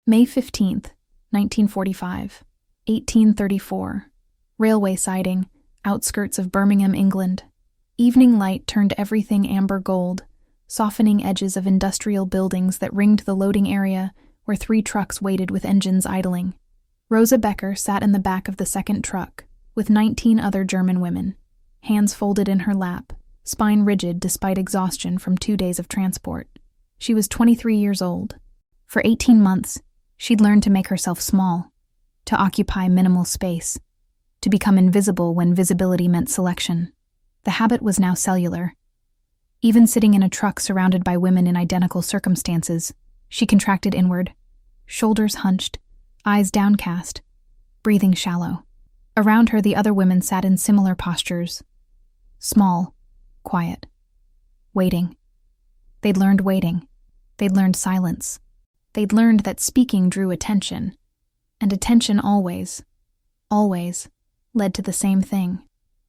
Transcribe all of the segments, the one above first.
May 15, 1945, 1834. Railway siding, outskirts of Birmingham, England. Evening light turned everything amber gold, softening edges of industrial buildings that ringed the loading area where 3 trucks waited with engines idling. Rosa Becker sat in the back of the second truck, with 19 other German women, hands folded in her lap, spine rigid despite exhaustion from 2 days of transport. She was 23 years old. For 18 months, she'd learned to make herself small, to occupy minimal space, to become invisible when visibility meant selection. The habit was now cellular. Even sitting in a truck surrounded by women in identical circumstances, she contracted inward, shoulders hunched, eyes downcast, breathing shallow. Around her, the other women sat in similar postures, small, quiet, waiting. They'd learned waiting. They'd learned silence. They'd learned that speaking drew attention, and attention always led to the same thing.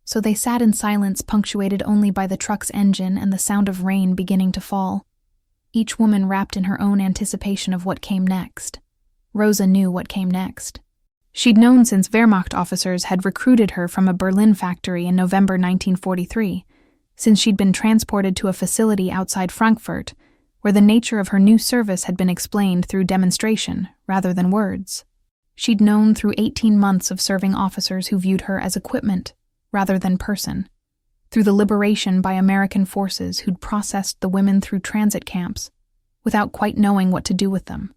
So they sat in silence punctuated only by the truck's engine and the sound of rain beginning to fall, each woman wrapped in her own anticipation of what came next. Rosa knew what came next. She'd known since Wehrmacht officers had recruited her from a Berlin factory in November 1943, since she'd been transported to a facility outside Frankfurt, where the nature of her new service had been explained through demonstration rather than words. She'd known through 18 months of serving officers who viewed her as equipment rather than person, through the liberation by American forces who'd processed the women through transit camps without quite knowing what to do with them,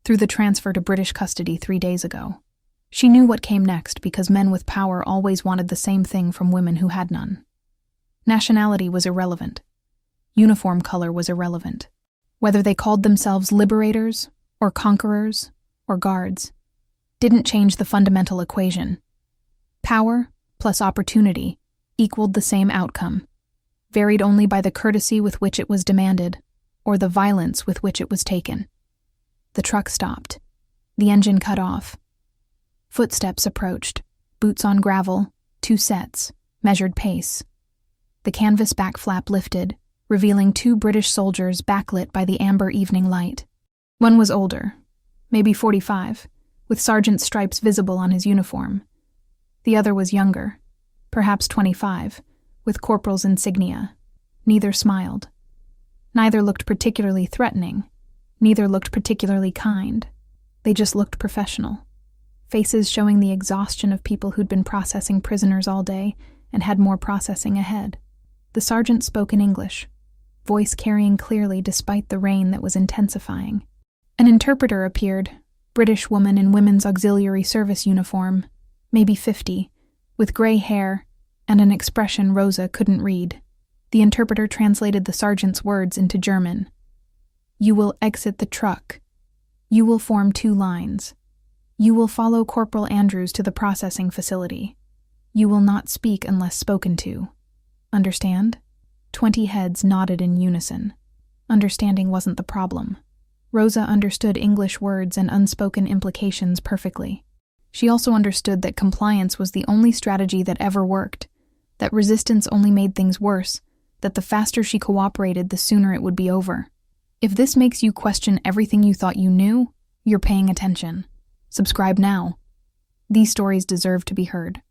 through the transfer to British custody 3 days ago. She knew what came next because men with power always wanted the same thing from women who had none. Nationality was irrelevant. Uniform color was irrelevant. Whether they called themselves liberators, or conquerors, or guards, didn't change the fundamental equation. Power plus opportunity equaled the same outcome, varied only by the courtesy with which it was demanded, or the violence with which it was taken. The truck stopped. The engine cut off. Footsteps approached, boots on gravel, 2 sets, measured pace. The canvas back flap lifted, revealing 2 British soldiers backlit by the amber evening light. One was older, maybe 45, with sergeant stripes visible on his uniform. The other was younger, perhaps 25, with corporal's insignia. Neither smiled. Neither looked particularly threatening. Neither looked particularly kind. They just looked professional. Faces showing the exhaustion of people who'd been processing prisoners all day and had more processing ahead. The sergeant spoke in English, voice carrying clearly despite the rain that was intensifying. An interpreter appeared, British woman in women's auxiliary service uniform, maybe 50, with gray hair and an expression Rosa couldn't read. The interpreter translated the sergeant's words into German. "You will exit the truck. You will form 2 lines. You will follow Corporal Andrews to the processing facility. You will not speak unless spoken to. Understand?" 20 heads nodded in unison. Understanding wasn't the problem. Rosa understood English words and unspoken implications perfectly. She also understood that compliance was the only strategy that ever worked, that resistance only made things worse, that the faster she cooperated, the sooner it would be over. If this makes you question everything you thought you knew, you're paying attention. Subscribe now. These stories deserve to be heard.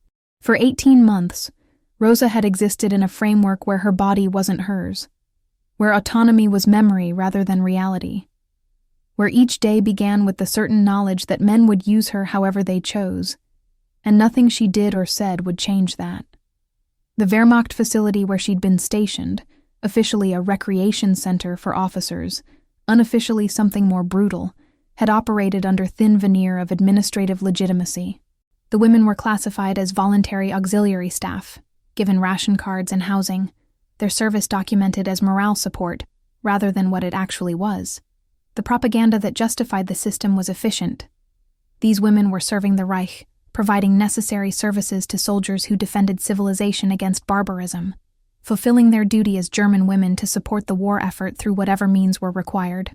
For 18 months, Rosa had existed in a framework where her body wasn't hers, where autonomy was memory rather than reality, where each day began with the certain knowledge that men would use her however they chose, and nothing she did or said would change that. The Wehrmacht facility where she'd been stationed, officially a recreation center for officers, unofficially something more brutal, had operated under thin veneer of administrative legitimacy. The women were classified as voluntary auxiliary staff, given ration cards and housing, their service documented as morale support rather than what it actually was. The propaganda that justified the system was efficient. These women were serving the Reich, providing necessary services to soldiers who defended civilization against barbarism, fulfilling their duty as German women to support the war effort through whatever means were required.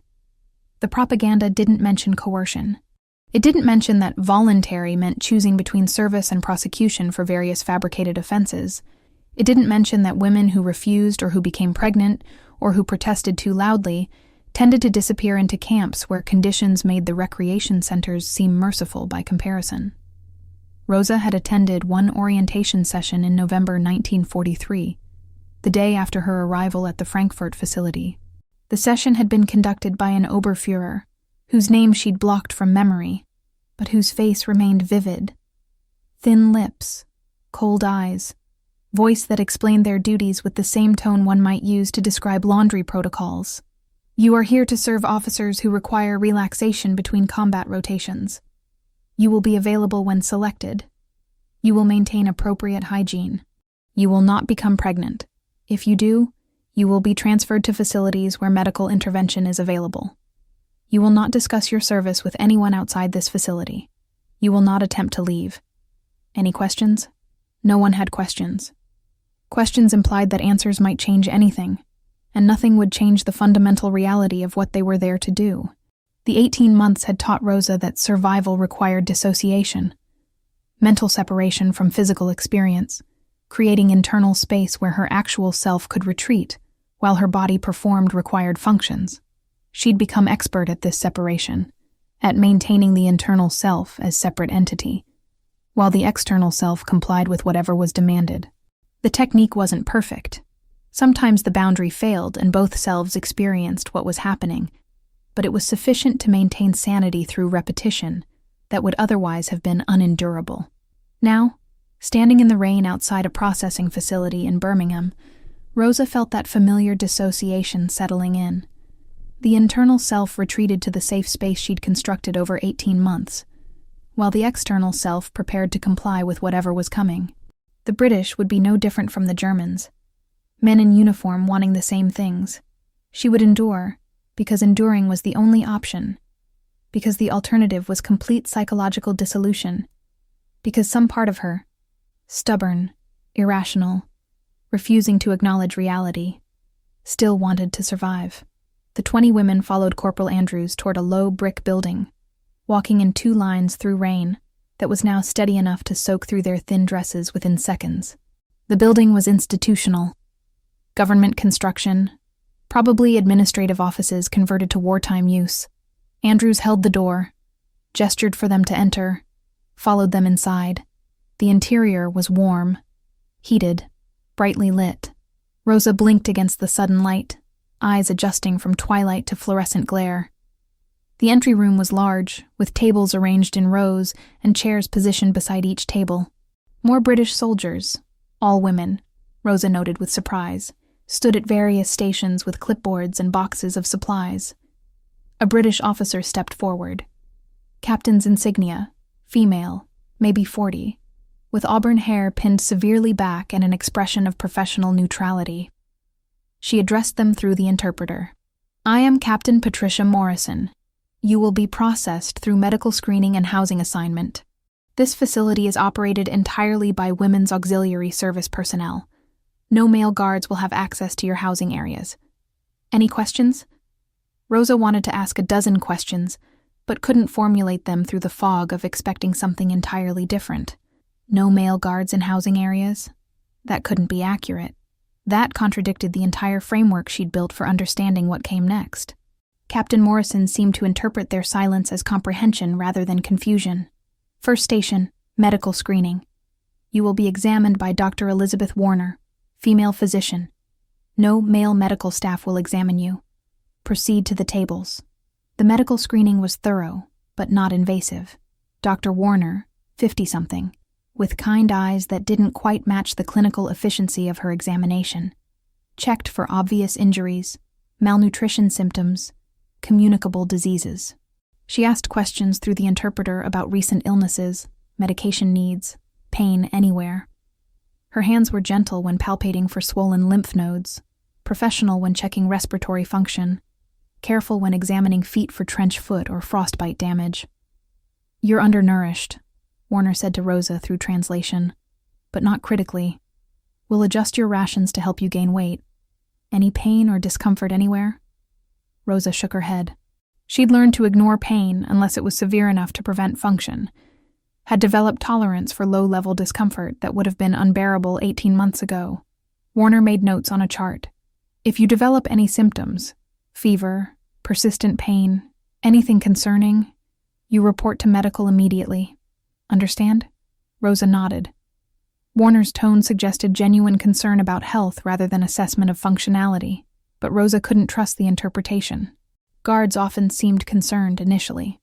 The propaganda didn't mention coercion. It didn't mention that voluntary meant choosing between service and prosecution for various fabricated offenses. It didn't mention that women who refused or who became pregnant or who protested too loudly tended to disappear into camps where conditions made the recreation centers seem merciful by comparison. Rosa had attended one orientation session in November 1943, the day after her arrival at the Frankfurt facility. The session had been conducted by an Oberfuhrer, whose name she'd blocked from memory, but whose face remained vivid. Thin lips, cold eyes, voice that explained their duties with the same tone one might use to describe laundry protocols. You are here to serve officers who require relaxation between combat rotations. You will be available when selected. You will maintain appropriate hygiene. You will not become pregnant. If you do, you will be transferred to facilities where medical intervention is available. You will not discuss your service with anyone outside this facility. You will not attempt to leave. Any questions? No one had questions. Questions implied that answers might change anything, and nothing would change the fundamental reality of what they were there to do. The 18 months had taught Rosa that survival required dissociation, mental separation from physical experience, creating internal space where her actual self could retreat while her body performed required functions. She'd become expert at this separation, at maintaining the internal self as separate entity, while the external self complied with whatever was demanded. The technique wasn't perfect. Sometimes the boundary failed and both selves experienced what was happening, but it was sufficient to maintain sanity through repetition that would otherwise have been unendurable. Now, standing in the rain outside a processing facility in Birmingham, Rosa felt that familiar dissociation settling in. The internal self retreated to the safe space she'd constructed over 18 months, while the external self prepared to comply with whatever was coming. The British would be no different from the Germans. Men in uniform wanting the same things. She would endure, because enduring was the only option, because the alternative was complete psychological dissolution, because some part of her, stubborn, irrational, refusing to acknowledge reality, still wanted to survive. The 20 women followed Corporal Andrews toward a low brick building, walking in 2 lines through rain that was now steady enough to soak through their thin dresses within seconds. The building was institutional. Government construction, probably administrative offices converted to wartime use. Andrews held the door, gestured for them to enter, followed them inside. The interior was warm, heated, brightly lit. Rosa blinked against the sudden light, eyes adjusting from twilight to fluorescent glare. The entry room was large, with tables arranged in rows and chairs positioned beside each table. More British soldiers, all women, Rosa noted with surprise, stood at various stations with clipboards and boxes of supplies. A British officer stepped forward. Captain's insignia, female, maybe 40, with auburn hair pinned severely back and an expression of professional neutrality. She addressed them through the interpreter. I am Captain Patricia Morrison. You will be processed through medical screening and housing assignment. This facility is operated entirely by women's auxiliary service personnel. No male guards will have access to your housing areas. Any questions? Rosa wanted to ask a dozen questions, but couldn't formulate them through the fog of expecting something entirely different. No male guards in housing areas? That couldn't be accurate. That contradicted the entire framework she'd built for understanding what came next. Captain Morrison seemed to interpret their silence as comprehension rather than confusion. First station, medical screening. You will be examined by Dr. Elizabeth Warner, female physician. No male medical staff will examine you. Proceed to the tables. The medical screening was thorough, but not invasive. Dr. Warner, 50-something, with kind eyes that didn't quite match the clinical efficiency of her examination, checked for obvious injuries, malnutrition symptoms, communicable diseases. She asked questions through the interpreter about recent illnesses, medication needs, pain anywhere. Her hands were gentle when palpating for swollen lymph nodes, professional when checking respiratory function, careful when examining feet for trench foot or frostbite damage. You're undernourished, Warner said to Rosa through translation, but not critically. We'll adjust your rations to help you gain weight. Any pain or discomfort anywhere? Rosa shook her head. She'd learned to ignore pain unless it was severe enough to prevent function, had developed tolerance for low-level discomfort that would have been unbearable 18 months ago. Warner made notes on a chart. If you develop any symptoms, fever, Persistent pain, anything concerning, you report to medical immediately. Understand? Rosa nodded. Warner's tone suggested genuine concern about health rather than assessment of functionality, but Rosa couldn't trust the interpretation. Guards often seemed concerned initially.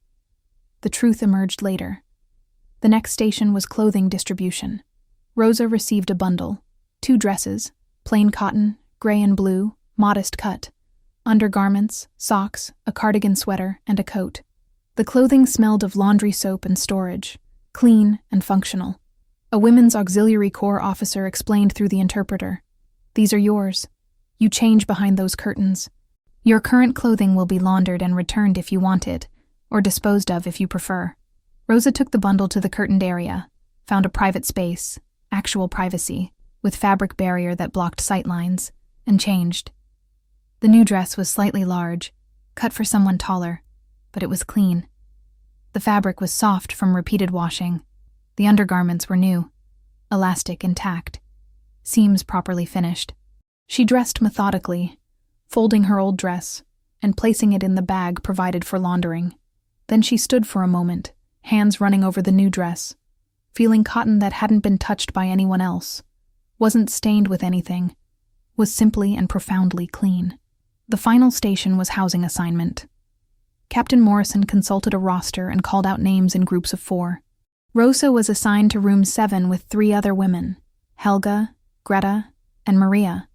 The truth emerged later. The next station was clothing distribution. Rosa received a bundle, 2 dresses, plain cotton, gray and blue, modest cut, undergarments, socks, a cardigan sweater, and a coat. The clothing smelled of laundry soap and storage, clean and functional. A Women's Auxiliary Corps officer explained through the interpreter. These are yours. You change behind those curtains. Your current clothing will be laundered and returned if you want it, or disposed of if you prefer. Rosa took the bundle to the curtained area, found a private space, actual privacy, with fabric barrier that blocked sight lines, and changed. The new dress was slightly large, cut for someone taller, but it was clean. The fabric was soft from repeated washing. The undergarments were new, elastic intact, seams properly finished. She dressed methodically, folding her old dress and placing it in the bag provided for laundering. Then she stood for a moment, hands running over the new dress, feeling cotton that hadn't been touched by anyone else, wasn't stained with anything, was simply and profoundly clean. The final station was housing assignment. Captain Morrison consulted a roster and called out names in groups of 4. Rosa was assigned to room 7 with 3 other women, Helga, Greta, and Maria,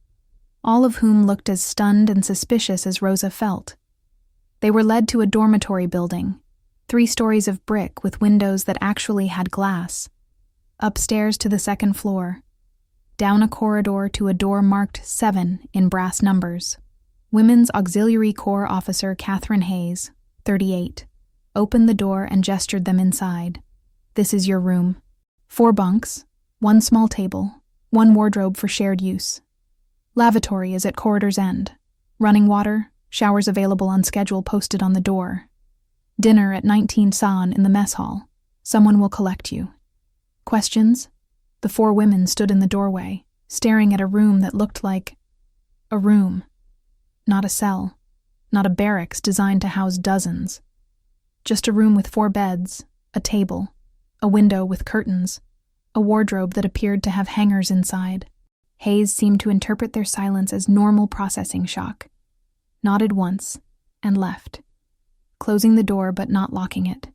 all of whom looked as stunned and suspicious as Rosa felt. They were led to a dormitory building, 3 stories of brick with windows that actually had glass, upstairs to the 2nd floor, down a corridor to a door marked 7 in brass numbers. Women's Auxiliary Corps Officer Catherine Hayes, 38, opened the door and gestured them inside. This is your room. 4 bunks, 1 small table, 1 wardrobe for shared use. Lavatory is at corridor's end. Running water, showers available on schedule posted on the door. Dinner at 19 San in the mess hall. Someone will collect you. Questions? The 4 women stood in the doorway, staring at a room that looked like a room. Not a cell, not a barracks designed to house dozens. Just a room with 4 beds, a table, a window with curtains, a wardrobe that appeared to have hangers inside. Hayes seemed to interpret their silence as normal processing shock. Nodded once, and left, closing the door but not locking it.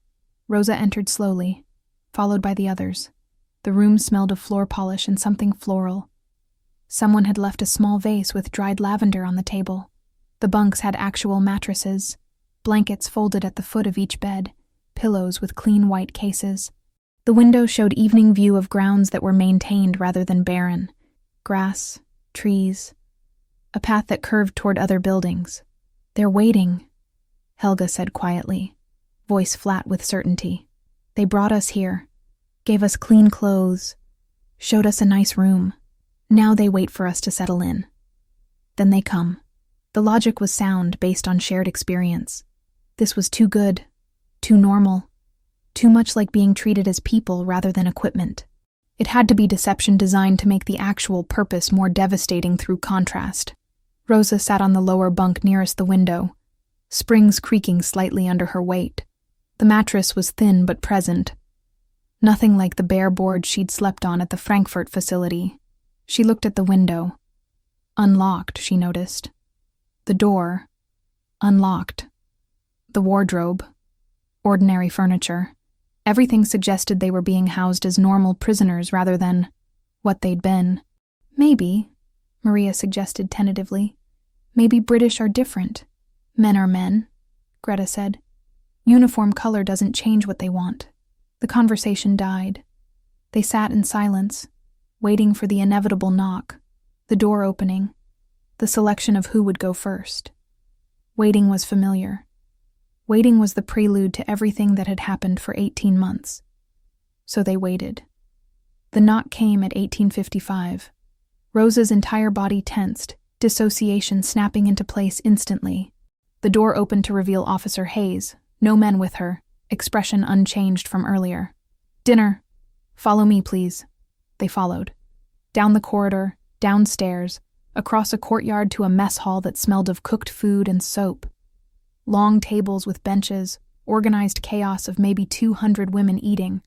Rosa entered slowly, followed by the others. The room smelled of floor polish and something floral. Someone had left a small vase with dried lavender on the table. The bunks had actual mattresses, blankets folded at the foot of each bed, pillows with clean white cases. The window showed evening view of grounds that were maintained rather than barren. Grass, trees, a path that curved toward other buildings. They're waiting, Helga said quietly, voice flat with certainty. They brought us here, gave us clean clothes, showed us a nice room. Now they wait for us to settle in. Then they come. The logic was sound based on shared experience. This was too good, too normal. Too much like being treated as people rather than equipment. It had to be deception designed to make the actual purpose more devastating through contrast. Rosa sat on the lower bunk nearest the window, springs creaking slightly under her weight. The mattress was thin but present. Nothing like the bare board she'd slept on at the Frankfurt facility. She looked at the window. Unlocked, she noticed. The door. Unlocked. The wardrobe. Ordinary furniture. Everything suggested they were being housed as normal prisoners rather than what they'd been. Maybe, Maria suggested tentatively, maybe British are different. Men are men, Greta said. Uniform color doesn't change what they want. The conversation died. They sat in silence, waiting for the inevitable knock, the door opening, the selection of who would go first. Waiting was familiar. Waiting was the prelude to everything that had happened for 18 months. So they waited. The knock came at 18:55. Rosa's entire body tensed, dissociation snapping into place instantly. The door opened to reveal Officer Hayes, no men with her, expression unchanged from earlier. Dinner. Follow me, please. They followed. Down the corridor, downstairs, across a courtyard to a mess hall that smelled of cooked food and soap. Long tables with benches, organized chaos of maybe 200 women eating.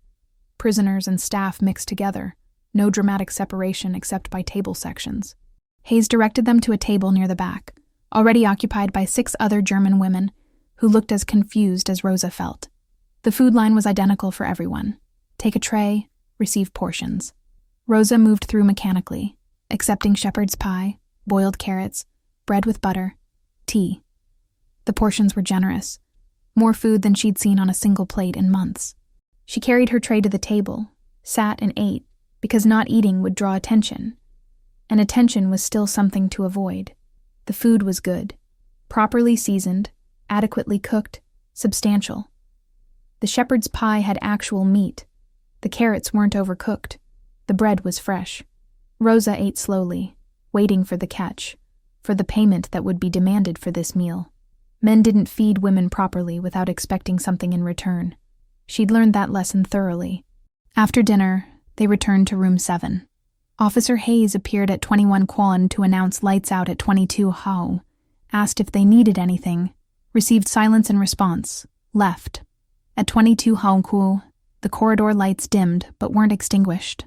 Prisoners and staff mixed together, no dramatic separation except by table sections. Hayes directed them to a table near the back, already occupied by 6 other German women, who looked as confused as Rosa felt. The food line was identical for everyone. Take a tray, receive portions. Rosa moved through mechanically, accepting shepherd's pie, boiled carrots, bread with butter, tea. The portions were generous, more food than she'd seen on a single plate in months. She carried her tray to the table, sat and ate, because not eating would draw attention. And attention was still something to avoid. The food was good, properly seasoned, adequately cooked, substantial. The shepherd's pie had actual meat. The carrots weren't overcooked. The bread was fresh. Rosa ate slowly, waiting for the catch, for the payment that would be demanded for this meal. Men didn't feed women properly without expecting something in return. She'd learned that lesson thoroughly. After dinner, they returned to room 7. Officer Hayes appeared at 21 Quan to announce lights out at 22 Hao, asked if they needed anything, received silence in response, left. At 22 Hao Ku, the corridor lights dimmed but weren't extinguished.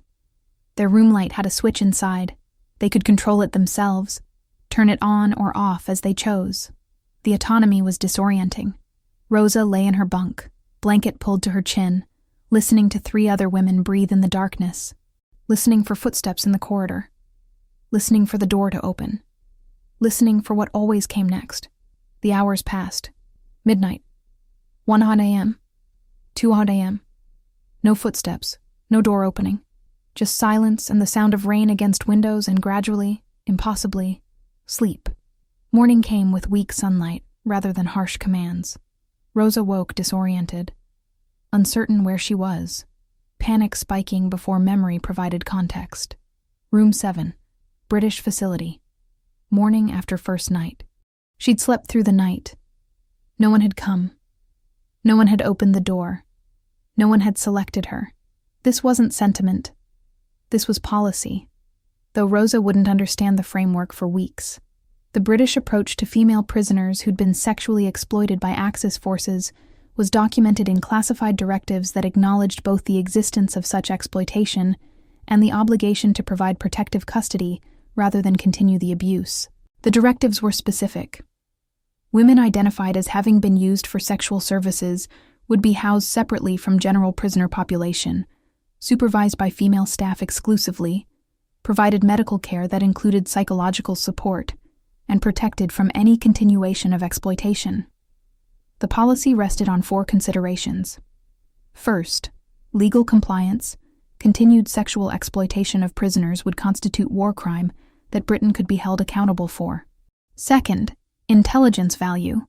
Their room light had a switch inside. They could control it themselves, turn it on or off as they chose. The autonomy was disorienting. Rosa lay in her bunk, blanket pulled to her chin, listening to 3 other women breathe in the darkness, listening for footsteps in the corridor, listening for the door to open, listening for what always came next. The hours passed. Midnight. 1 a.m. 2 a.m. No footsteps, no door opening. Just silence and the sound of rain against windows and gradually, impossibly, sleep. Morning came with weak sunlight rather than harsh commands. Rosa woke disoriented, uncertain where she was, panic spiking before memory provided context. Room 7, British facility. Morning after first night. She'd slept through the night. No one had come. No one had opened the door. No one had selected her. This wasn't sentiment. This was policy, though Rosa wouldn't understand the framework for weeks. The British approach to female prisoners who'd been sexually exploited by Axis forces was documented in classified directives that acknowledged both the existence of such exploitation and the obligation to provide protective custody rather than continue the abuse. The directives were specific. Women identified as having been used for sexual services would be housed separately from general prisoner population, supervised by female staff exclusively, provided medical care that included psychological support, and protected from any continuation of exploitation. The policy rested on 4 considerations. First, legal compliance. Continued sexual exploitation of prisoners would constitute war crime that Britain could be held accountable for. Second, intelligence value.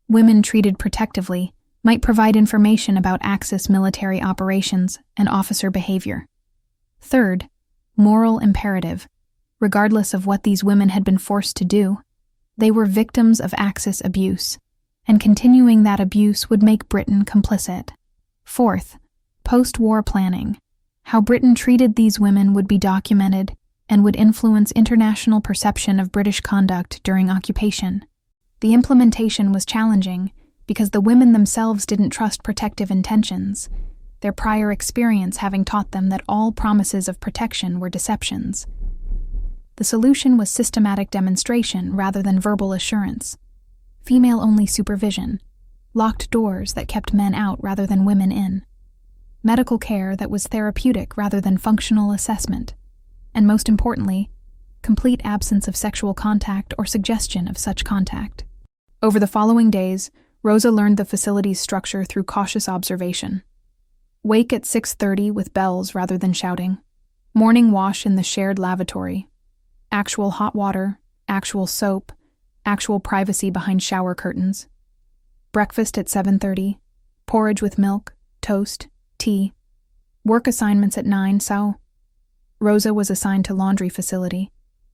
Women treated protectively might provide information about Axis military operations and officer behavior. Third, moral imperative. Regardless of what these women had been forced to do, they were victims of Axis abuse, and continuing that abuse would make Britain complicit. Fourth, post-war planning. How Britain treated these women would be documented and would influence international perception of British conduct during occupation. The implementation was challenging because the women themselves didn't trust protective intentions, their prior experience having taught them that all promises of protection were deceptions. The solution was systematic demonstration rather than verbal assurance, female-only supervision, locked doors that kept men out rather than women in, medical care that was therapeutic rather than functional assessment, and most importantly, complete absence of sexual contact or suggestion of such contact. Over the following days, Rosa learned the facility's structure through cautious observation. Wake at 6:30 with bells rather than shouting. Morning wash in the shared lavatory. Actual hot water, actual soap, actual privacy behind shower curtains. Breakfast at 7:30. Porridge with milk, toast, tea. Work assignments at 9 so. Rosa was assigned to laundry facility,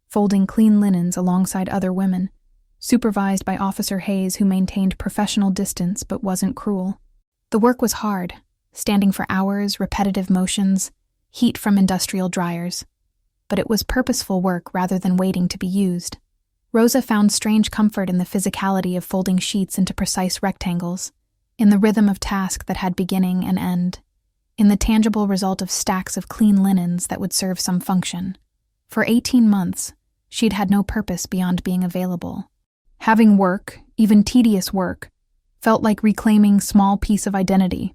folding clean linens alongside other women, supervised by Officer Hayes, who maintained professional distance but wasn't cruel. The work was hard, standing for hours, repetitive motions, heat from industrial dryers. But it was purposeful work rather than waiting to be used. Rosa found strange comfort in the physicality of folding sheets into precise rectangles, in the rhythm of task that had beginning and end, in the tangible result of stacks of clean linens that would serve some function. For 18 months, she'd had no purpose beyond being available. Having work, even tedious work, felt like reclaiming small piece of identity.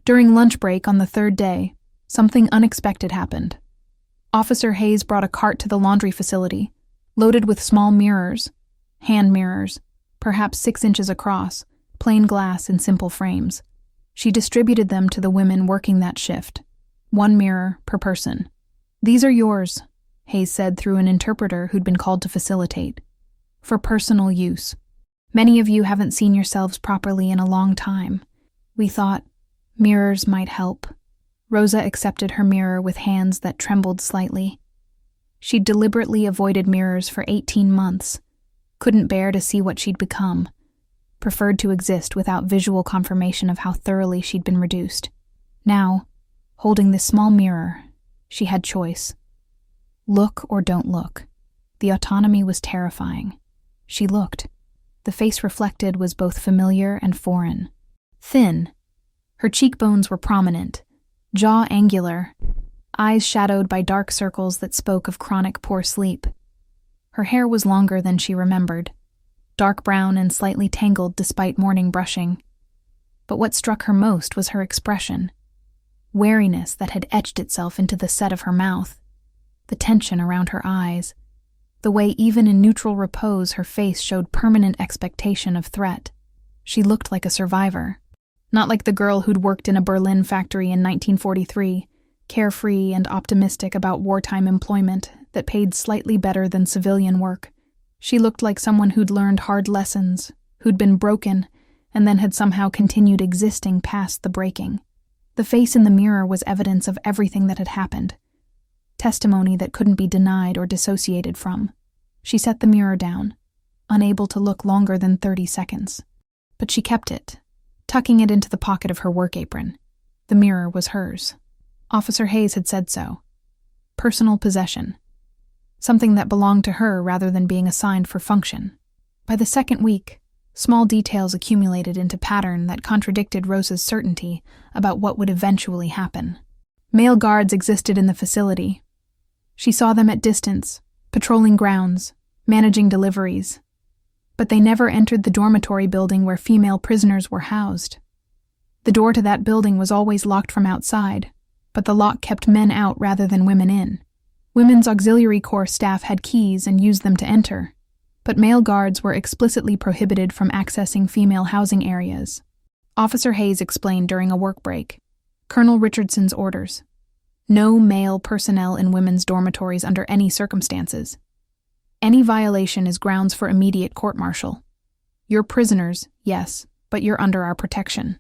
During lunch break on the third day, something unexpected happened. Officer Hayes brought a cart to the laundry facility, loaded with small mirrors, hand mirrors, perhaps 6 inches across, plain glass in simple frames. She distributed them to the women working that shift, 1 mirror per person. "These are yours," Hayes said through an interpreter who'd been called to facilitate, "for personal use. Many of you haven't seen yourselves properly in a long time. We thought mirrors might help." Rosa accepted her mirror with hands that trembled slightly. She'd deliberately avoided mirrors for 18 months, couldn't bear to see what she'd become, preferred to exist without visual confirmation of how thoroughly she'd been reduced. Now, holding this small mirror, she had choice. Look or don't look. The autonomy was terrifying. She looked. The face reflected was both familiar and foreign. Thin. Her cheekbones were prominent, jaw angular, eyes shadowed by dark circles that spoke of chronic poor sleep. Her hair was longer than she remembered, dark brown and slightly tangled despite morning brushing. But what struck her most was her expression, wariness that had etched itself into the set of her mouth, the tension around her eyes, the way even in neutral repose her face showed permanent expectation of threat. She looked like a survivor, not like the girl who'd worked in a Berlin factory in 1943, carefree and optimistic about wartime employment that paid slightly better than civilian work. She looked like someone who'd learned hard lessons, who'd been broken, and then had somehow continued existing past the breaking. The face in the mirror was evidence of everything that had happened, testimony that couldn't be denied or dissociated from. She set the mirror down, unable to look longer than 30 seconds. But she kept it, tucking it into the pocket of her work apron. The mirror was hers. Officer Hayes had said so. Personal possession. Something that belonged to her rather than being assigned for function. By the second week, small details accumulated into pattern that contradicted Rosa's certainty about what would eventually happen. Male guards existed in the facility. She saw them at distance, patrolling grounds, managing deliveries. But they never entered the dormitory building where female prisoners were housed. The door to that building was always locked from outside, but the lock kept men out rather than women in. Women's auxiliary corps staff had keys and used them to enter, but male guards were explicitly prohibited from accessing female housing areas. Officer Hayes explained during a work break. Colonel Richardson's orders. No male personnel in women's dormitories under any circumstances. Any violation is grounds for immediate court-martial. You're prisoners, yes, but you're under our protection.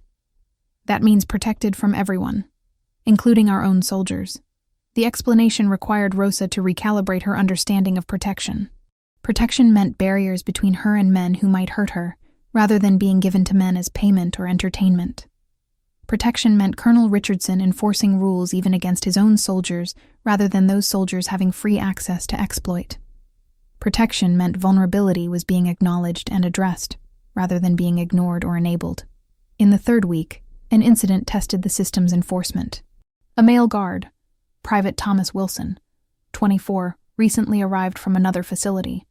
That means protected from everyone, including our own soldiers. The explanation required Rosa to recalibrate her understanding of protection. Protection meant barriers between her and men who might hurt her, rather than being given to men as payment or entertainment. Protection meant Colonel Richardson enforcing rules even against his own soldiers, rather than those soldiers having free access to exploit. Protection meant vulnerability was being acknowledged and addressed, rather than being ignored or enabled. In the third week, an incident tested the system's enforcement. A male guard, Private Thomas Wilson, 24, recently arrived from another facility,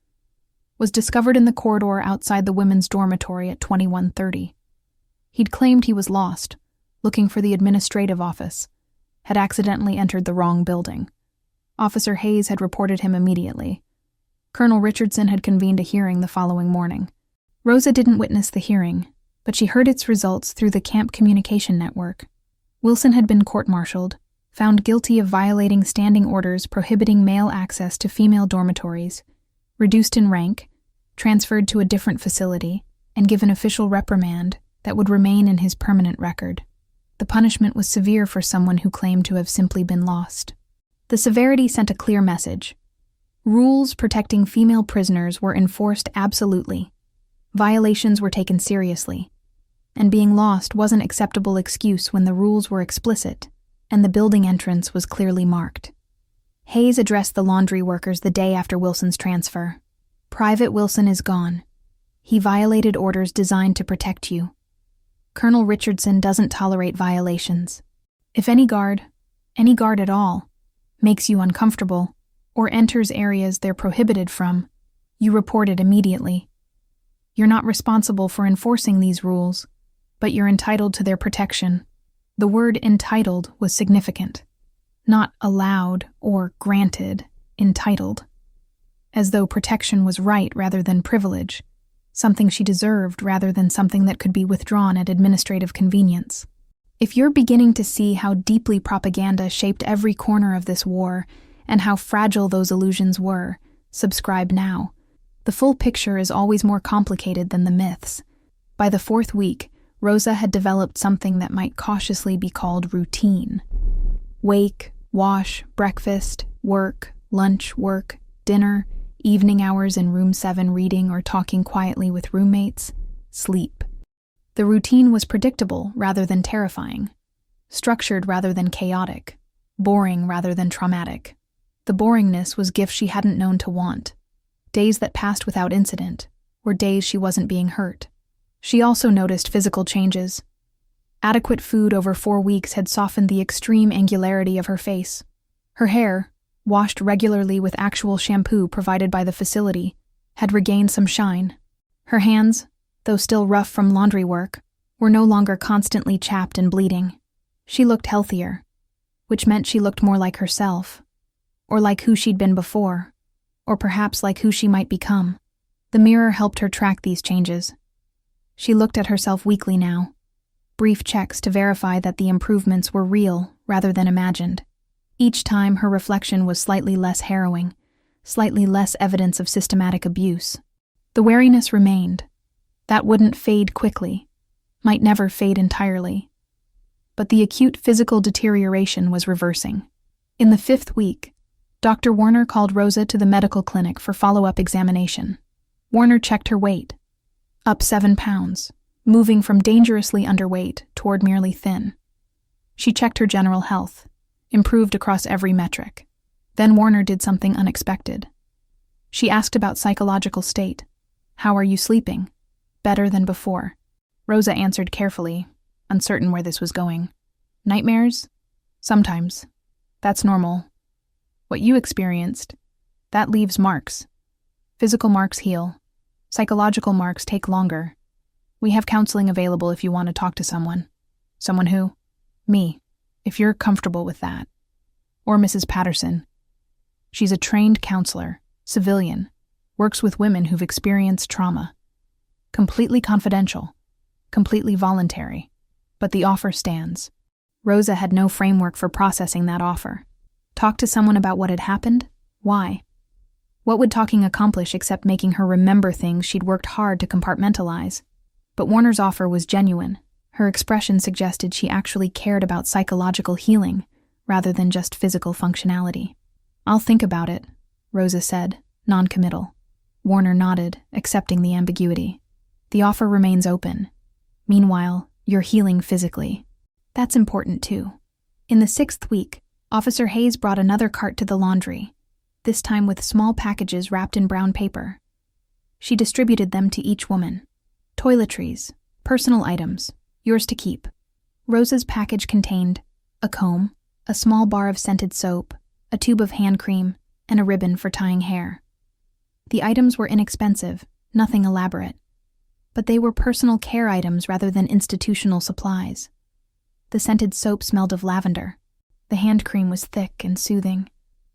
was discovered in the corridor outside the women's dormitory at 21:30. He'd claimed he was lost, looking for the administrative office, had accidentally entered the wrong building. Officer Hayes had reported him immediately. Colonel Richardson had convened a hearing the following morning. Rosa didn't witness the hearing, but she heard its results through the camp communication network. Wilson had been court-martialed, found guilty of violating standing orders prohibiting male access to female dormitories, reduced in rank, transferred to a different facility, and given official reprimand that would remain in his permanent record. The punishment was severe for someone who claimed to have simply been lost. The severity sent a clear message. Rules protecting female prisoners were enforced absolutely. Violations were taken seriously. And being lost wasn't an acceptable excuse when the rules were explicit and the building entrance was clearly marked. Hayes addressed the laundry workers the day after Wilson's transfer. Private Wilson is gone. He violated orders designed to protect you. Colonel Richardson doesn't tolerate violations. If any guard at all, makes you uncomfortable or enters areas they're prohibited from, you report it immediately. You're not responsible for enforcing these rules, but you're entitled to their protection. The word entitled was significant. Not allowed or granted, entitled. As though protection was right rather than privilege, something she deserved rather than something that could be withdrawn at administrative convenience. If you're beginning to see how deeply propaganda shaped every corner of this war and how fragile those illusions were, subscribe now. The full picture is always more complicated than the myths. By the 4th week, Rosa had developed something that might cautiously be called routine. Wake, wash, breakfast, work, lunch, work, dinner, evening hours in room 7 reading or talking quietly with roommates, sleep. The routine was predictable rather than terrifying, structured rather than chaotic, boring rather than traumatic. The boringness was gifts she hadn't known to want. Days that passed without incident were days she wasn't being hurt. She also noticed physical changes. Adequate food over 4 weeks had softened the extreme angularity of her face. Her hair, washed regularly with actual shampoo provided by the facility, had regained some shine. Her hands, though still rough from laundry work, were no longer constantly chapped and bleeding. She looked healthier, which meant she looked more like herself, or like who she'd been before, or perhaps like who she might become. The mirror helped her track these changes. She looked at herself weekly now, brief checks to verify that the improvements were real rather than imagined. Each time her reflection was slightly less harrowing, slightly less evidence of systematic abuse. The wariness remained. That wouldn't fade quickly, might never fade entirely. But the acute physical deterioration was reversing. In the 5th week, Dr. Warner called Rosa to the medical clinic for follow-up examination. Warner checked her weight. Up 7 pounds, moving from dangerously underweight toward merely thin. She checked her general health, improved across every metric. Then Warner did something unexpected. She asked about psychological state. How are you sleeping? Better than before. Rosa answered carefully, uncertain where this was going. Nightmares? Sometimes. That's normal. What you experienced, that leaves marks. Physical marks heal. Psychological marks take longer. We have counseling available if you want to talk to someone. Someone who? Me, if you're comfortable with that. Or Mrs. Patterson. She's a trained counselor, civilian, works with women who've experienced trauma. Completely confidential, completely voluntary. But the offer stands. Rosa had no framework for processing that offer. Talk to someone about what had happened? Why? What would talking accomplish except making her remember things she'd worked hard to compartmentalize? But Warner's offer was genuine. Her expression suggested she actually cared about psychological healing rather than just physical functionality. I'll think about it, Rosa said, non-committal. Warner nodded, accepting the ambiguity. The offer remains open. Meanwhile, you're healing physically. That's important too. In the 6th week, Officer Hayes brought another cart to the laundry, this time with small packages wrapped in brown paper. She distributed them to each woman. Toiletries, personal items, yours to keep. Rosa's package contained a comb, a small bar of scented soap, a tube of hand cream, and a ribbon for tying hair. The items were inexpensive, nothing elaborate. But they were personal care items rather than institutional supplies. The scented soap smelled of lavender. The hand cream was thick and soothing.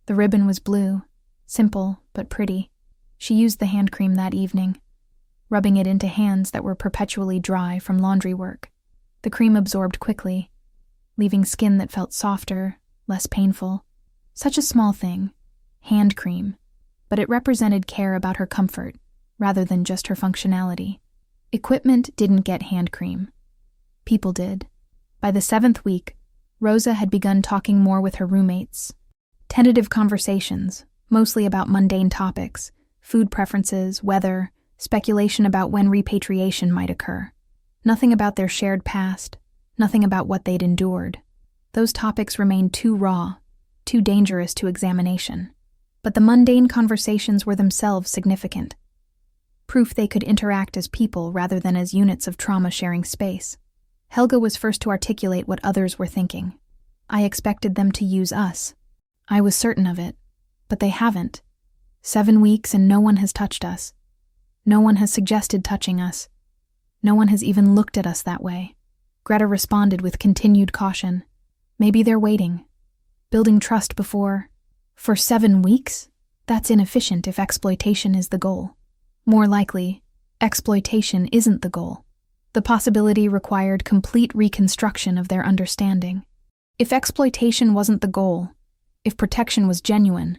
The ribbon was blue, simple but pretty. She used the hand cream that evening, rubbing it into hands that were perpetually dry from laundry work. The cream absorbed quickly, leaving skin that felt softer, less painful. Such a small thing, hand cream, but it represented care about her comfort rather than just her functionality. Equipment didn't get hand cream. People did. By the 7th week, Rosa had begun talking more with her roommates. Tentative conversations, mostly about mundane topics, food preferences, weather, speculation about when repatriation might occur. Nothing about their shared past, nothing about what they'd endured. Those topics remained too raw, too dangerous to examination. But the mundane conversations were themselves significant. proof they could interact as people rather than as units of trauma sharing space. Helga was first to articulate what others were thinking. I expected them to use us. I was certain of it, but they haven't. 7 weeks and no one has touched us. No one has suggested touching us. No one has even looked at us that way. Greta responded with continued caution. Maybe they're waiting. Building trust before... For 7 weeks? That's inefficient if exploitation is the goal. More likely, exploitation isn't the goal. The possibility required complete reconstruction of their understanding. If exploitation wasn't the goal, if protection was genuine,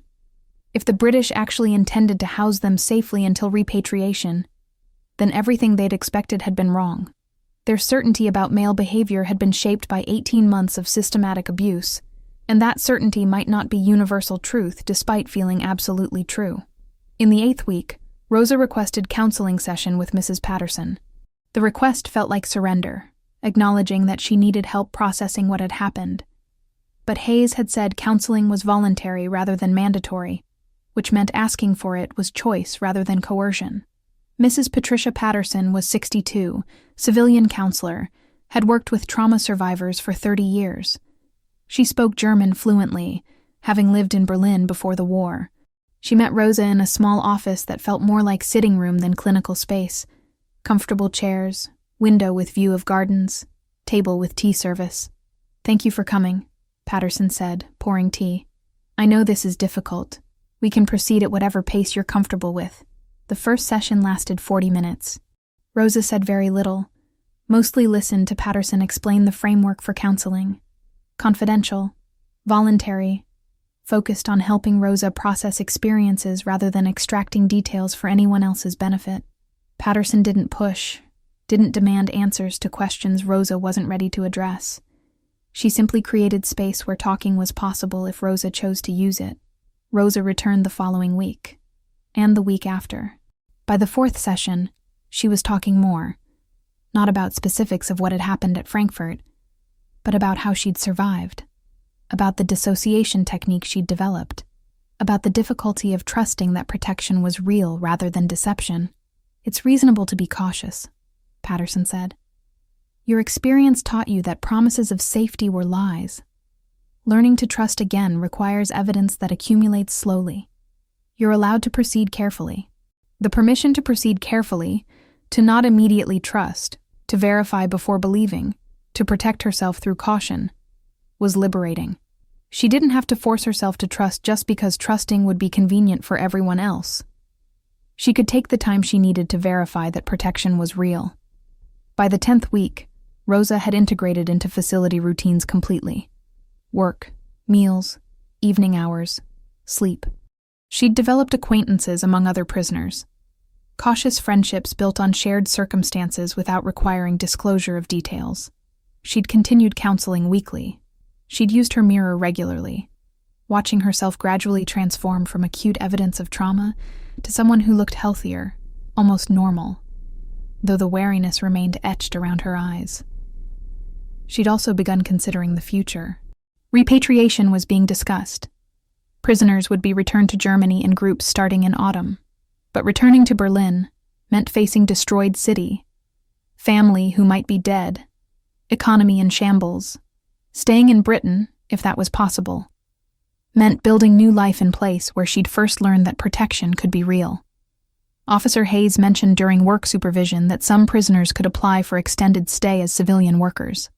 if the British actually intended to house them safely until repatriation, then everything they'd expected had been wrong. Their certainty about male behavior had been shaped by 18 months of systematic abuse, and that certainty might not be universal truth despite feeling absolutely true. In the 8th week, Rosa requested counseling session with Mrs. Patterson. The request felt like surrender, acknowledging that she needed help processing what had happened. But Hayes had said counseling was voluntary rather than mandatory, which meant asking for it was choice rather than coercion. Mrs. Patricia Patterson was 62, civilian counselor, had worked with trauma survivors for 30 years. She spoke German fluently, having lived in Berlin before the war. She met Rosa in a small office that felt more like sitting room than clinical space. Comfortable chairs, window with view of gardens, table with tea service. "Thank you for coming," Patterson said, pouring tea. "I know this is difficult. We can proceed at whatever pace you're comfortable with." The first session lasted 40 minutes. Rosa said very little, mostly listened to Patterson explain the framework for counseling. Confidential, voluntary, focused on helping Rosa process experiences rather than extracting details for anyone else's benefit. Patterson didn't push, didn't demand answers to questions Rosa wasn't ready to address. She simply created space where talking was possible if Rosa chose to use it. Rosa returned the following week, and the week after. By the 4th session, she was talking more, not about specifics of what had happened at Frankfurt, but about how she'd survived, about the dissociation technique she'd developed, about the difficulty of trusting that protection was real rather than deception. "It's reasonable to be cautious," Patterson said. "Your experience taught you that promises of safety were lies. Learning to trust again requires evidence that accumulates slowly. You're allowed to proceed carefully. The permission to proceed carefully, to not immediately trust, to verify before believing, to protect herself through caution, was liberating. She didn't have to force herself to trust just because trusting would be convenient for everyone else. She could take the time she needed to verify that protection was real. By the 10th week, Rosa had integrated into facility routines completely. Work, meals, evening hours, sleep. She'd developed acquaintances among other prisoners. Cautious friendships built on shared circumstances without requiring disclosure of details. She'd continued counseling weekly. She'd used her mirror regularly, watching herself gradually transform from acute evidence of trauma to someone who looked healthier, almost normal, though the wariness remained etched around her eyes. She'd also begun considering the future. Repatriation was being discussed. Prisoners would be returned to Germany in groups starting in autumn, but returning to Berlin meant facing destroyed city, family who might be dead, economy in shambles. Staying in Britain, if that was possible, meant building new life in place where she'd first learned that protection could be real. Officer Hayes mentioned during work supervision that some prisoners could apply for extended stay as civilian workers.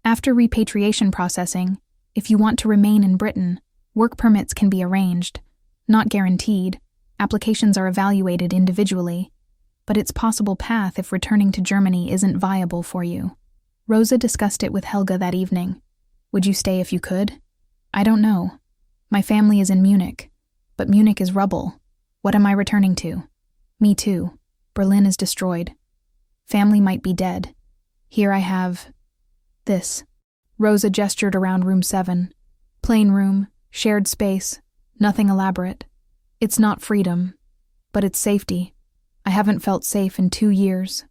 After repatriation processing, if you want to remain in Britain, work permits can be arranged, not guaranteed. Applications are evaluated individually, but it's possible path if returning to Germany isn't viable for you. Rosa discussed it with Helga that evening. "Would you stay if you could?" "I don't know. My family is in Munich, but Munich is rubble. What am I returning to?" "Me too. Berlin is destroyed. Family might be dead. Here I have... this." Rosa gestured around room 7. Plain room, shared space, nothing elaborate. "It's not freedom, but it's safety. I haven't felt safe in 2 years."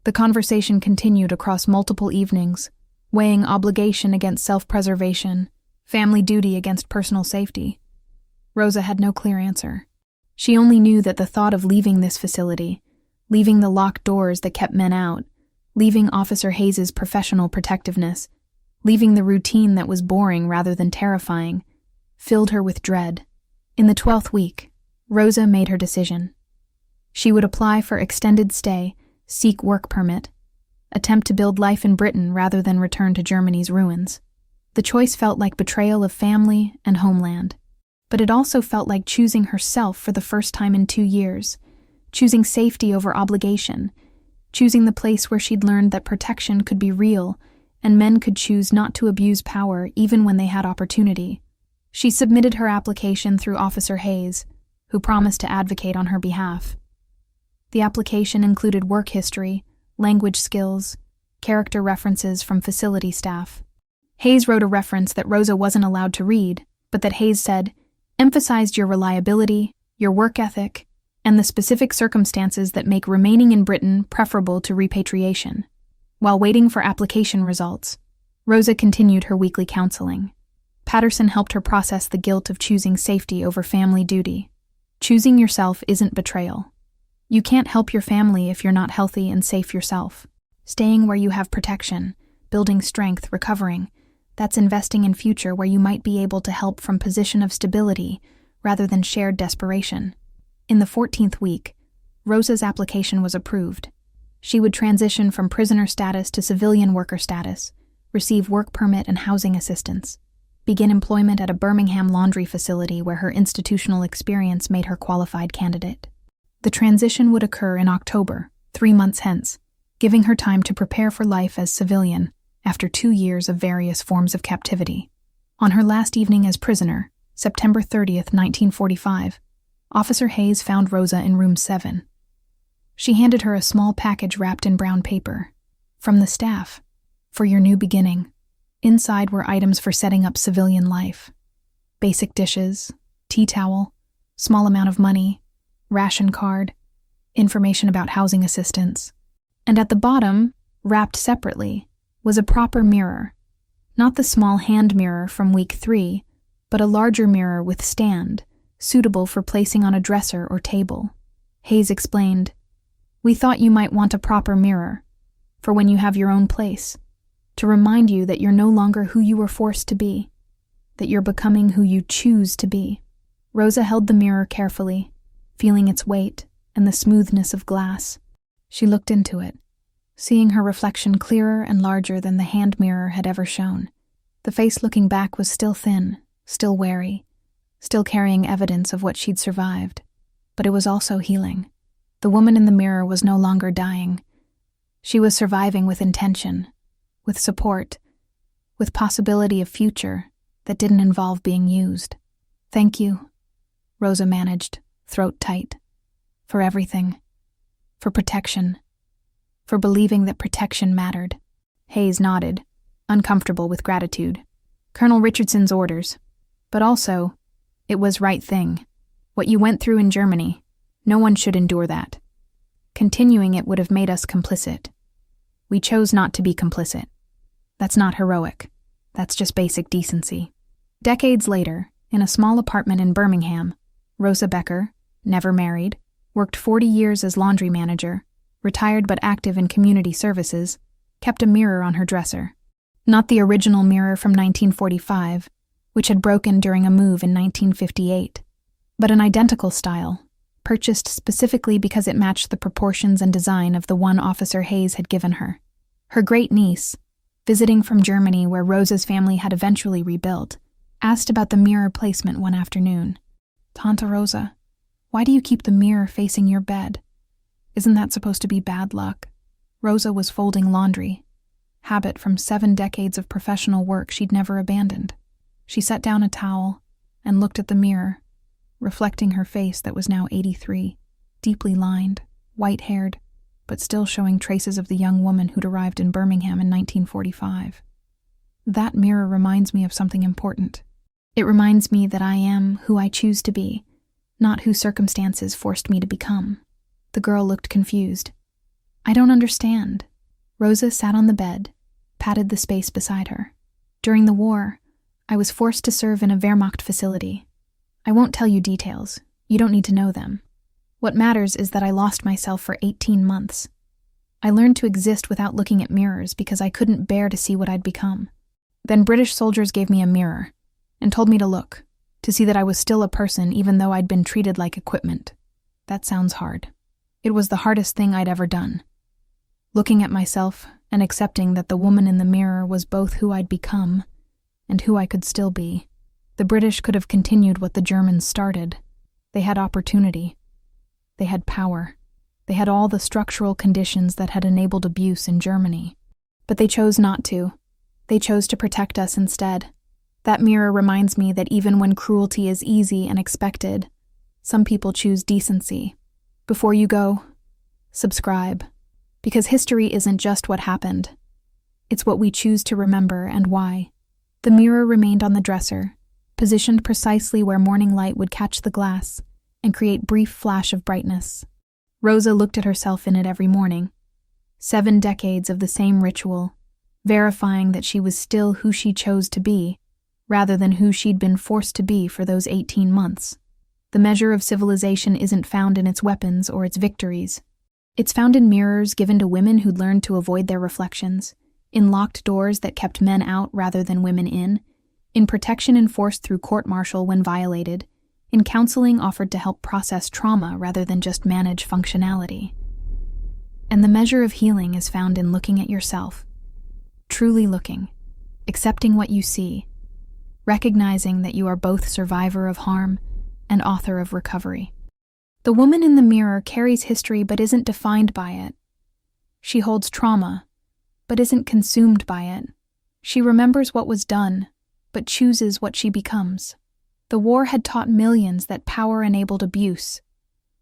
The conversation continued across multiple evenings, weighing obligation against self-preservation, family duty against personal safety. Rosa had no clear answer. She only knew that the thought of leaving this facility, leaving the locked doors that kept men out, leaving Officer Hayes's professional protectiveness, leaving the routine that was boring rather than terrifying, filled her with dread. In the 12th week, Rosa made her decision. She would apply for extended stay, seek work permit, attempt to build life in Britain rather than return to Germany's ruins. The choice felt like betrayal of family and homeland, but it also felt like choosing herself for the first time in 2 years, choosing safety over obligation, choosing the place where she'd learned that protection could be real and men could choose not to abuse power even when they had opportunity. She submitted her application through Officer Hayes, who promised to advocate on her behalf. The application included work history, language skills, character references from facility staff. Hayes wrote a reference that Rosa wasn't allowed to read, but that Hayes said emphasized your reliability, your work ethic, and the specific circumstances that make remaining in Britain preferable to repatriation. While waiting for application results, Rosa continued her weekly counseling. Patterson helped her process the guilt of choosing safety over family duty. Choosing yourself isn't betrayal. You can't help your family if you're not healthy and safe yourself. Staying where you have protection, building strength, recovering, that's investing in future where you might be able to help from position of stability rather than shared desperation. In the 14th week, Rosa's application was approved. She would transition from prisoner status to civilian worker status, receive work permit and housing assistance, begin employment at a Birmingham laundry facility where her institutional experience made her qualified candidate. The transition would occur in October, 3 months hence, giving her time to prepare for life as civilian after 2 years of various forms of captivity. On her last evening as prisoner, September 30th, 1945, Officer Hayes found Rosa in room 7. She handed her a small package wrapped in brown paper. From the staff, for your new beginning. Inside were items for setting up civilian life. Basic dishes, tea towel, small amount of money, ration card, information about housing assistance. And at the bottom, wrapped separately, was a proper mirror. Not the small hand mirror from week 3, but a larger mirror with stand, suitable for placing on a dresser or table. Hayes explained, "We thought you might want a proper mirror, for when you have your own place, to remind you that you're no longer who you were forced to be, that you're becoming who you choose to be." Rosa held the mirror carefully, feeling its weight and the smoothness of glass. She looked into it, seeing her reflection clearer and larger than the hand mirror had ever shown. The face looking back was still thin, still wary, still carrying evidence of what she'd survived, but it was also healing. The woman in the mirror was no longer dying. She was surviving with intention, with support, with possibility of future that didn't involve being used. "Thank you," Rosa managed, throat tight, "for everything, for protection, for believing that protection mattered." Hayes nodded, uncomfortable with gratitude. Colonel Richardson's orders, but also, it was right thing. What you went through in Germany, no one should endure that. Continuing it would have made us complicit. We chose not to be complicit. That's not heroic. That's just basic decency. Decades later, in a small apartment in Birmingham, Rosa Becker, never married, worked 40 years as laundry manager, retired but active in community services, kept a mirror on her dresser. Not the original mirror from 1945, which had broken during a move in 1958, but an identical style, purchased specifically because it matched the proportions and design of the one Officer Hayes had given her. Her great-niece, visiting from Germany where Rosa's family had eventually rebuilt, asked about the mirror placement one afternoon. "Tante Rosa, why do you keep the mirror facing your bed? Isn't that supposed to be bad luck?" Rosa was folding laundry, habit from 7 decades of professional work she'd never abandoned. She set down a towel and looked at the mirror, reflecting her face that was now 83, deeply lined, white-haired, but still showing traces of the young woman who'd arrived in Birmingham in 1945. "That mirror reminds me of something important. It reminds me that I am who I choose to be, not who circumstances forced me to become." The girl looked confused. "I don't understand." Rosa sat on the bed, patted the space beside her. "During the war, I was forced to serve in a Wehrmacht facility. I won't tell you details. You don't need to know them. What matters is that I lost myself for 18 months. I learned to exist without looking at mirrors because I couldn't bear to see what I'd become. Then British soldiers gave me a mirror and told me to look, to see that I was still a person even though I'd been treated like equipment. That sounds hard. It was the hardest thing I'd ever done. Looking at myself and accepting that the woman in the mirror was both who I'd become and who I could still be. The British could have continued what the Germans started. They had opportunity. They had power. They had all the structural conditions that had enabled abuse in Germany. But they chose not to. They chose to protect us instead. That mirror reminds me that even when cruelty is easy and expected, some people choose decency. Before you go, subscribe. Because history isn't just what happened. It's what we choose to remember and why. The mirror remained on the dresser, positioned precisely where morning light would catch the glass and create brief flash of brightness. Rosa looked at herself in it every morning. 7 decades of the same ritual, verifying that she was still who she chose to be, rather than who she'd been forced to be for those 18 months. The measure of civilization isn't found in its weapons or its victories. It's found in mirrors given to women who'd learned to avoid their reflections, in locked doors that kept men out rather than women in protection enforced through court-martial when violated, in counseling offered to help process trauma rather than just manage functionality. And the measure of healing is found in looking at yourself, truly looking, accepting what you see, recognizing that you are both survivor of harm and author of recovery. The woman in the mirror carries history but isn't defined by it. She holds trauma, but isn't consumed by it. She remembers what was done, but chooses what she becomes. The war had taught millions that power enabled abuse,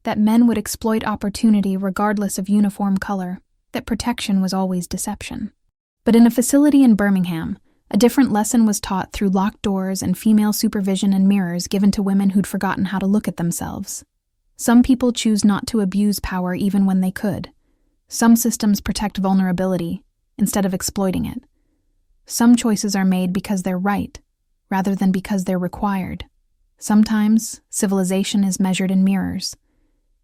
that men would exploit opportunity regardless of uniform color, that protection was always deception. But in a facility in Birmingham, a different lesson was taught through locked doors and female supervision and mirrors given to women who'd forgotten how to look at themselves. Some people choose not to abuse power even when they could. Some systems protect vulnerability instead of exploiting it. Some choices are made because they're right, rather than because they're required. Sometimes, civilization is measured in mirrors,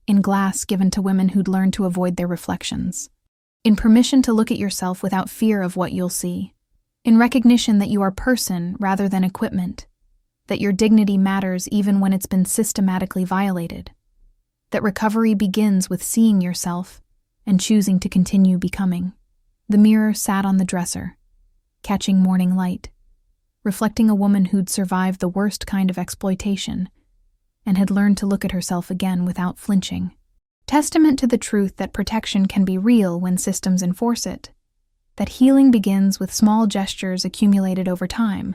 in glass given to women who'd learned to avoid their reflections, in permission to look at yourself without fear of what you'll see, in recognition that you are person rather than equipment, that your dignity matters even when it's been systematically violated, that recovery begins with seeing yourself and choosing to continue becoming. The mirror sat on the dresser, catching morning light, reflecting a woman who'd survived the worst kind of exploitation and had learned to look at herself again without flinching. Testament to the truth that protection can be real when systems enforce it, that healing begins with small gestures accumulated over time,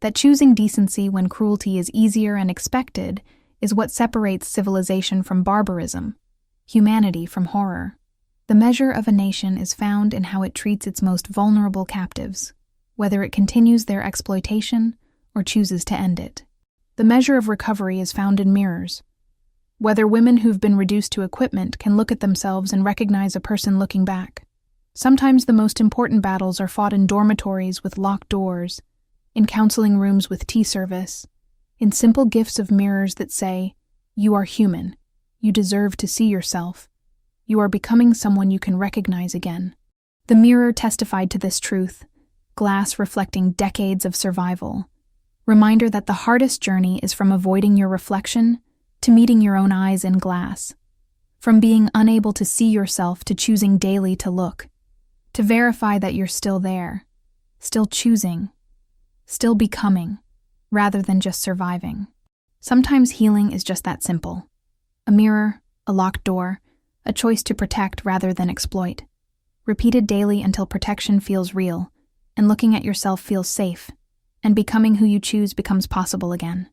that choosing decency when cruelty is easier and expected is what separates civilization from barbarism, humanity from horror. The measure of a nation is found in how it treats its most vulnerable captives, whether it continues their exploitation or chooses to end it. The measure of recovery is found in mirrors, whether women who've been reduced to equipment can look at themselves and recognize a person looking back. Sometimes the most important battles are fought in dormitories with locked doors, in counseling rooms with tea service, in simple gifts of mirrors that say, "You are human, you deserve to see yourself, you are becoming someone you can recognize again." The mirror testified to this truth, glass reflecting decades of survival. Reminder that the hardest journey is from avoiding your reflection to meeting your own eyes in glass, from being unable to see yourself to choosing daily to look, to verify that you're still there, still choosing, still becoming, rather than just surviving. Sometimes healing is just that simple. A mirror, a locked door, a choice to protect rather than exploit. Repeated daily until protection feels real, and looking at yourself feels safe, and becoming who you choose becomes possible again.